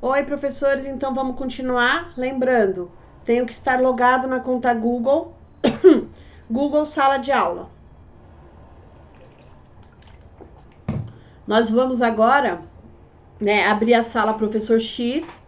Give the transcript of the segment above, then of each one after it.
Oi, professores, então vamos continuar. Lembrando, tenho que estar logado na conta Google, Google Sala de Aula. Nós vamos agora, abrir a sala Professor X.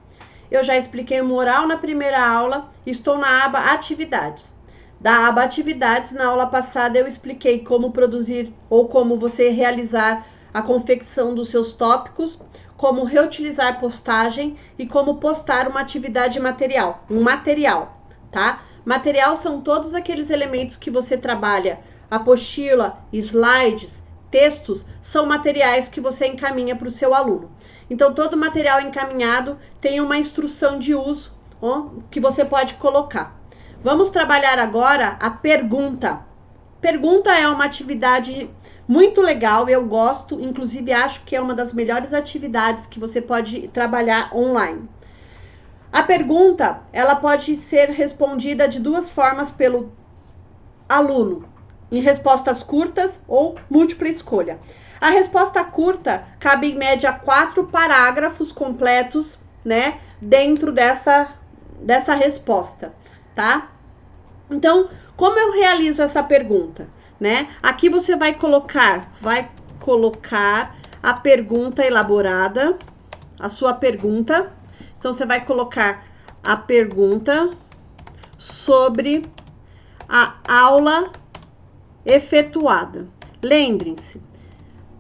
Eu já expliquei o mural na primeira aula, estou na aba Atividades. Da aba Atividades, na aula passada eu expliquei como produzir ou como você realizar a confecção dos seus tópicos, como reutilizar postagem e como postar uma atividade material, um material, tá? Material são todos aqueles elementos que você trabalha, apostila, slides, textos, são materiais que você encaminha para o seu aluno. Então, todo material encaminhado tem uma instrução de uso que você pode colocar. Vamos trabalhar agora a pergunta. Pergunta é uma atividade muito legal, eu gosto, inclusive acho que é uma das melhores atividades que você pode trabalhar online. A pergunta, ela pode ser respondida de duas formas pelo aluno, em respostas curtas ou múltipla escolha. A resposta curta cabe em média 4 parágrafos completos, dentro dessa resposta, tá? Então, como eu realizo essa pergunta, Aqui você vai colocar a pergunta elaborada, a sua pergunta. Então, você vai colocar a pergunta sobre a aula efetuada. Lembrem-se,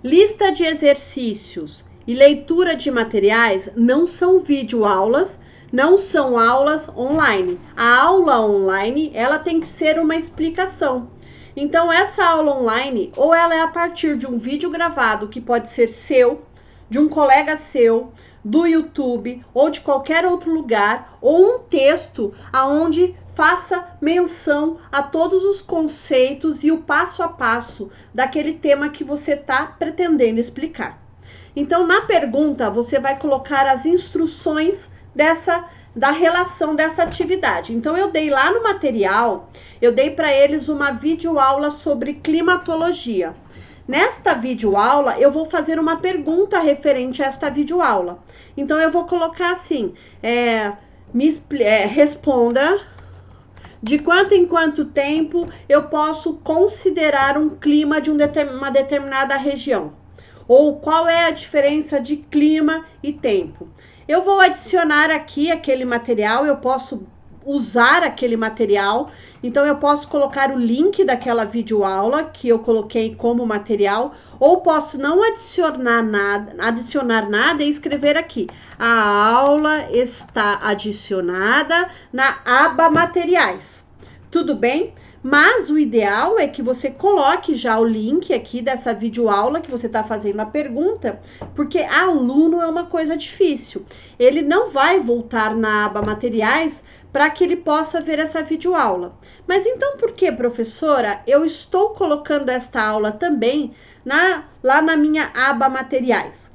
lista de exercícios e leitura de materiais não são videoaulas, não são aulas online. A aula online, ela tem que ser uma explicação. Então, essa aula online, ou ela é a partir de um vídeo gravado, que pode ser seu, de um colega seu, do YouTube, ou de qualquer outro lugar, ou um texto aonde faça menção a todos os conceitos e o passo a passo daquele tema que você está pretendendo explicar. Então, na pergunta, você vai colocar as instruções da relação dessa atividade. Então, eu dei lá no material, eu dei para eles uma videoaula sobre climatologia. Nesta videoaula, eu vou fazer uma pergunta referente a esta videoaula. Então, eu vou colocar assim, responda de quanto em quanto tempo eu posso considerar um clima de uma determinada região. Ou qual é a diferença de clima e tempo. Eu vou adicionar aqui aquele material, eu posso usar aquele material, então eu posso colocar o link daquela videoaula que eu coloquei como material, ou posso não adicionar nada e escrever aqui: a aula está adicionada na aba materiais. Tudo bem? Mas o ideal é que você coloque já o link aqui dessa videoaula que você está fazendo a pergunta, porque aluno é uma coisa difícil. Ele não vai voltar na aba materiais para que ele possa ver essa videoaula. Mas então por que, professora, eu estou colocando esta aula também lá na minha aba materiais?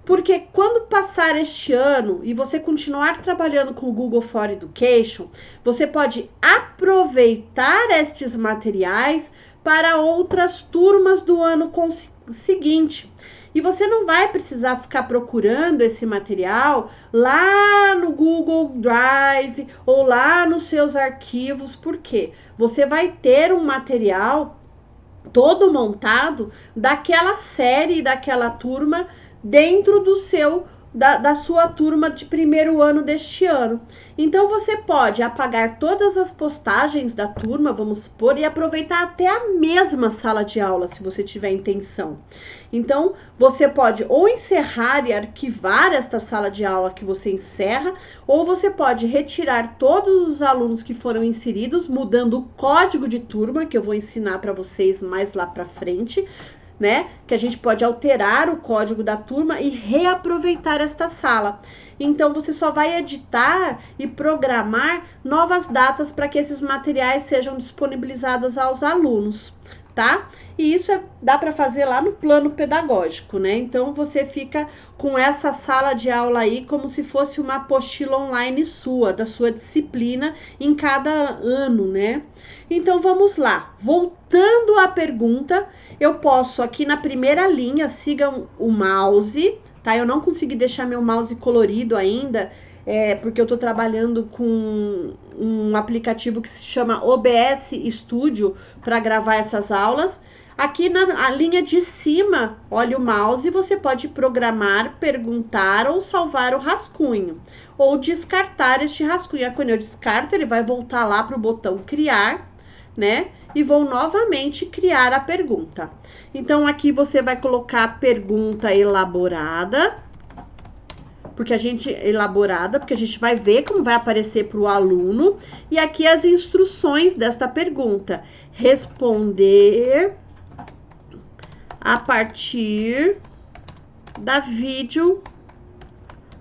Porque quando passar este ano e você continuar trabalhando com o Google for Education, você pode aproveitar estes materiais para outras turmas do ano seguinte. E você não vai precisar ficar procurando esse material lá no Google Drive ou lá nos seus arquivos, porque você vai ter um material todo montado daquela série, daquela turma, dentro da sua turma de primeiro ano deste ano. Então, você pode apagar todas as postagens da turma, vamos supor, e aproveitar até a mesma sala de aula, se você tiver intenção. Então, você pode ou encerrar e arquivar esta sala de aula que você encerra, ou você pode retirar todos os alunos que foram inseridos, mudando o código de turma, que eu vou ensinar para vocês mais lá para frente, que a gente pode alterar o código da turma e reaproveitar esta sala. Então, você só vai editar e programar novas datas para que esses materiais sejam disponibilizados aos alunos, tá? E isso dá para fazer lá no plano pedagógico, Então, você fica com essa sala de aula aí como se fosse uma apostila online sua, da sua disciplina em cada ano, Então, vamos lá. Voltando à pergunta, eu posso aqui na primeira linha, sigam o mouse, tá? Eu não consegui deixar meu mouse colorido ainda, porque eu tô trabalhando com um aplicativo que se chama OBS Studio para gravar essas aulas. Aqui na linha de cima, olha o mouse, você pode programar, perguntar ou salvar o rascunho. Ou descartar este rascunho. Quando eu descarto, ele vai voltar lá para o botão criar, né? E vou novamente criar a pergunta. Então, aqui você vai colocar a pergunta elaborada, porque a gente vai ver como vai aparecer para o aluno. E aqui as instruções desta pergunta. Responder a partir da vídeo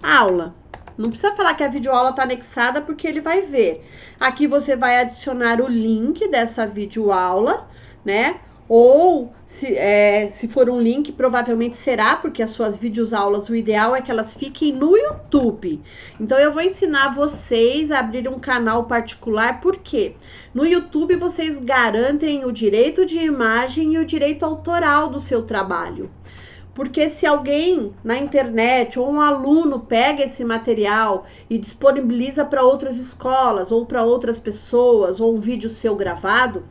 aula. Não precisa falar que a videoaula está anexada, porque ele vai ver. Aqui você vai adicionar o link dessa videoaula, né? Ou, se for um link, provavelmente será, porque as suas videoaulas, o ideal é que elas fiquem no YouTube. Então, eu vou ensinar vocês a abrir um canal particular, porque no YouTube vocês garantem o direito de imagem e o direito autoral do seu trabalho. Porque se alguém na internet ou um aluno pega esse material e disponibiliza para outras escolas ou para outras pessoas, ou um vídeo seu gravado,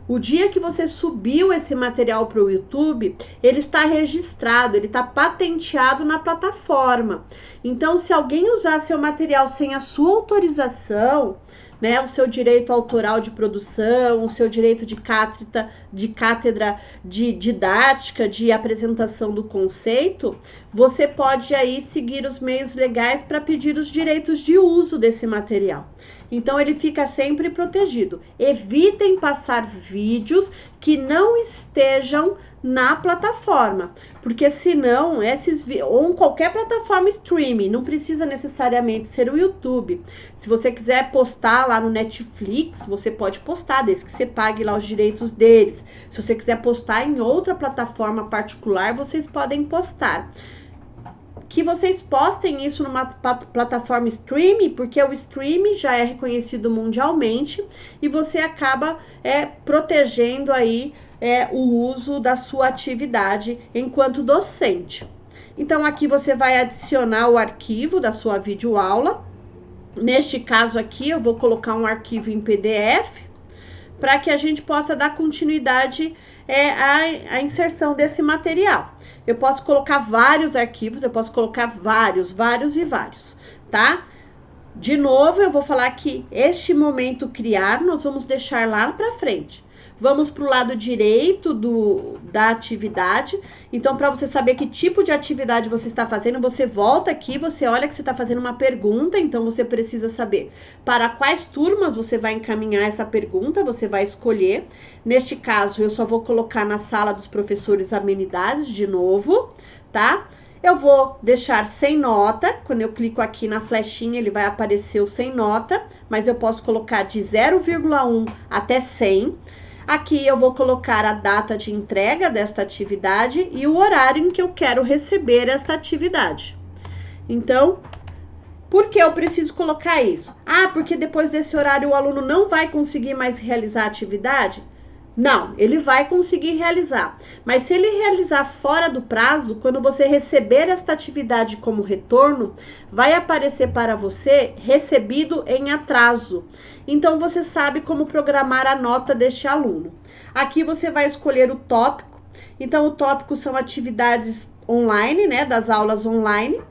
o dia que você subiu esse material para o YouTube, ele está registrado, ele está patenteado na plataforma. Então, se alguém usar seu material sem a sua autorização, né, o seu direito autoral de produção, o seu direito de cátedra de didática, de apresentação do conceito, você pode aí seguir os meios legais para pedir os direitos de uso desse material. Então, ele fica sempre protegido. Evitem passar vídeos que não estejam na plataforma, porque senão ou em qualquer plataforma streaming, não precisa necessariamente ser o YouTube. Se você quiser postar lá no Netflix, você pode postar, desde que você pague lá os direitos deles. Se você quiser postar em outra plataforma particular, vocês podem postar. Que vocês postem isso numa plataforma streaming, porque o streaming já é reconhecido mundialmente e você acaba protegendo aí o uso da sua atividade enquanto docente. Então, aqui você vai adicionar o arquivo da sua videoaula. Neste caso aqui, eu vou colocar um arquivo em PDF, para que a gente possa dar continuidade à inserção desse material. Eu posso colocar vários arquivos, eu posso colocar vários, tá? De novo, eu vou falar que este momento criar, nós vamos deixar lá para frente. Vamos para o lado direito da atividade. Então, para você saber que tipo de atividade você está fazendo, você volta aqui, você olha que você está fazendo uma pergunta. Então, você precisa saber para quais turmas você vai encaminhar essa pergunta, você vai escolher. Neste caso, eu só vou colocar na sala dos professores amenidades de novo, tá? Eu vou deixar sem nota. Quando eu clico aqui na flechinha, ele vai aparecer o sem nota, mas eu posso colocar de 0,1 até 100. Aqui eu vou colocar a data de entrega desta atividade e o horário em que eu quero receber esta atividade. Então, por que eu preciso colocar isso? Porque depois desse horário o aluno não vai conseguir mais realizar a atividade? Não, ele vai conseguir realizar. Mas se ele realizar fora do prazo, quando você receber esta atividade como retorno, vai aparecer para você recebido em atraso. Então, você sabe como programar a nota deste aluno. Aqui você vai escolher o tópico. Então, o tópico são atividades online, né, das aulas online.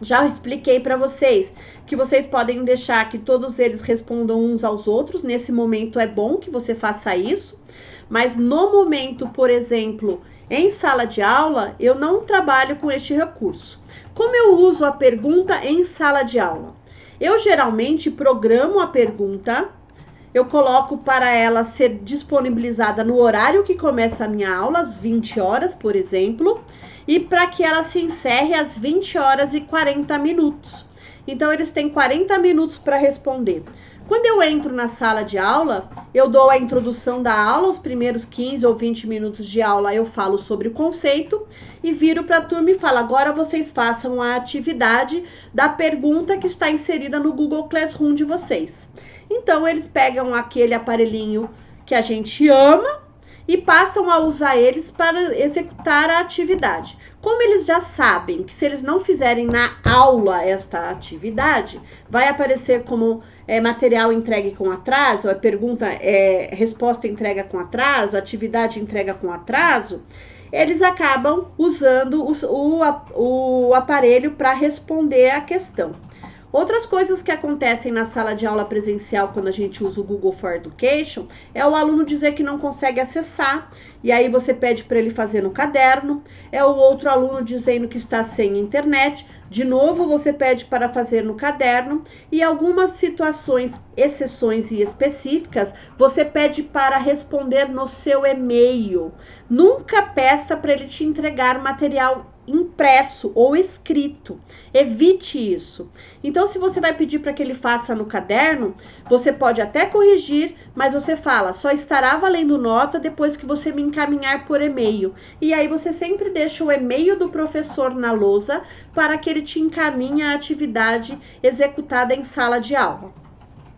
Já expliquei para vocês que vocês podem deixar que todos eles respondam uns aos outros. Nesse momento é bom que você faça isso, mas no momento, por exemplo, em sala de aula, eu não trabalho com este recurso. Como eu uso a pergunta em sala de aula? Eu geralmente programo a pergunta, eu coloco para ela ser disponibilizada no horário que começa a minha aula, às 20 horas, por exemplo, e para que ela se encerre às 20 horas e 40 minutos. Então, eles têm 40 minutos para responder. Quando eu entro na sala de aula, eu dou a introdução da aula, os primeiros 15 ou 20 minutos de aula eu falo sobre o conceito e viro para a turma e falo, agora vocês façam a atividade da pergunta que está inserida no Google Classroom de vocês. Então, eles pegam aquele aparelhinho que a gente ama e passam a usar eles para executar a atividade. Como eles já sabem que se eles não fizerem na aula esta atividade, vai aparecer como material entregue com atraso, resposta entrega com atraso, atividade entrega com atraso, eles acabam usando o aparelho para responder a questão. Outras coisas que acontecem na sala de aula presencial quando a gente usa o Google for Education é o aluno dizer que não consegue acessar e aí você pede para ele fazer no caderno, é o outro aluno dizendo que está sem internet, de novo você pede para fazer no caderno e algumas situações, exceções e específicas, você pede para responder no seu e-mail. Nunca peça para ele te entregar material impresso ou escrito. Evite isso. Então, se você vai pedir para que ele faça no caderno, você pode até corrigir, mas você fala, só estará valendo nota depois que você me encaminhar por e-mail. E aí você sempre deixa o e-mail do professor na lousa para que ele te encaminhe a atividade executada em sala de aula.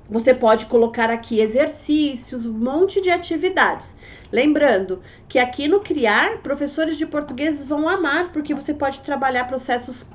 Você pode colocar aqui exercícios, um monte de atividades. Lembrando que aqui no Criar, professores de português vão amar, porque você pode trabalhar processos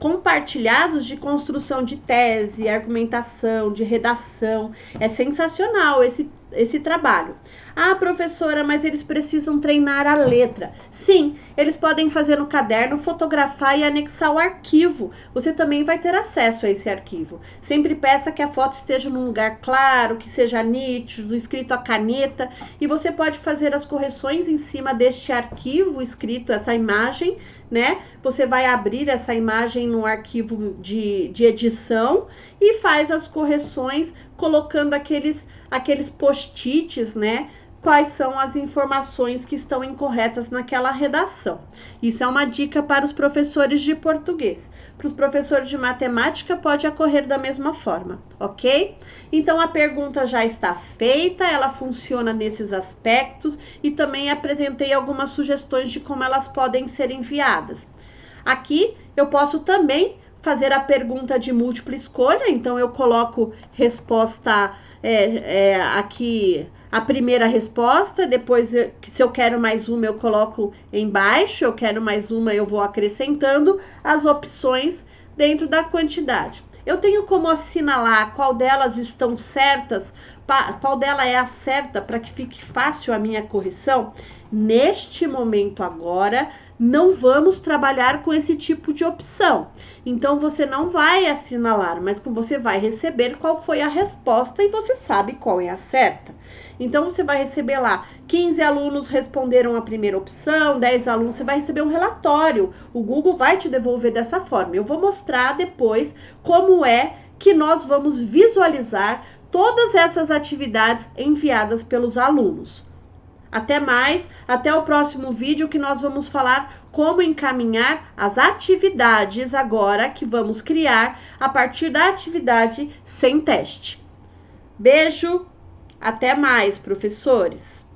compartilhados de construção de tese, argumentação, de redação. É sensacional esse trabalho. Ah, professora, mas eles precisam treinar a letra. Sim, eles podem fazer no caderno, fotografar e anexar o arquivo. Você também vai ter acesso a esse arquivo. Sempre peça que a foto esteja num lugar claro, que seja nítido, escrito a caneta. E você pode fazer as correções em cima deste arquivo escrito, essa imagem, né? Você vai abrir essa imagem no arquivo de edição e faz as correções colocando aqueles post-its, né? Quais são as informações que estão incorretas naquela redação. Isso é uma dica para os professores de português. Para os professores de matemática pode ocorrer da mesma forma, ok? Então a pergunta já está feita, ela funciona nesses aspectos e também apresentei algumas sugestões de como elas podem ser enviadas. Aqui eu posso também fazer a pergunta de múltipla escolha, então eu coloco resposta aqui a primeira resposta, depois se eu quero mais uma eu coloco embaixo, eu quero mais uma eu vou acrescentando as opções dentro da quantidade. Eu tenho como assinalar qual delas estão certas, qual dela é a certa para que fique fácil a minha correção? Neste momento agora, não vamos trabalhar com esse tipo de opção. Então, você não vai assinalar, mas você vai receber qual foi a resposta e você sabe qual é a certa. Então, você vai receber lá, 15 alunos responderam a primeira opção, 10 alunos, você vai receber um relatório. O Google vai te devolver dessa forma. Eu vou mostrar depois como é que nós vamos visualizar todas essas atividades enviadas pelos alunos. Até mais, até o próximo vídeo que nós vamos falar como encaminhar as atividades agora que vamos criar a partir da atividade sem teste. Beijo, até mais, professores!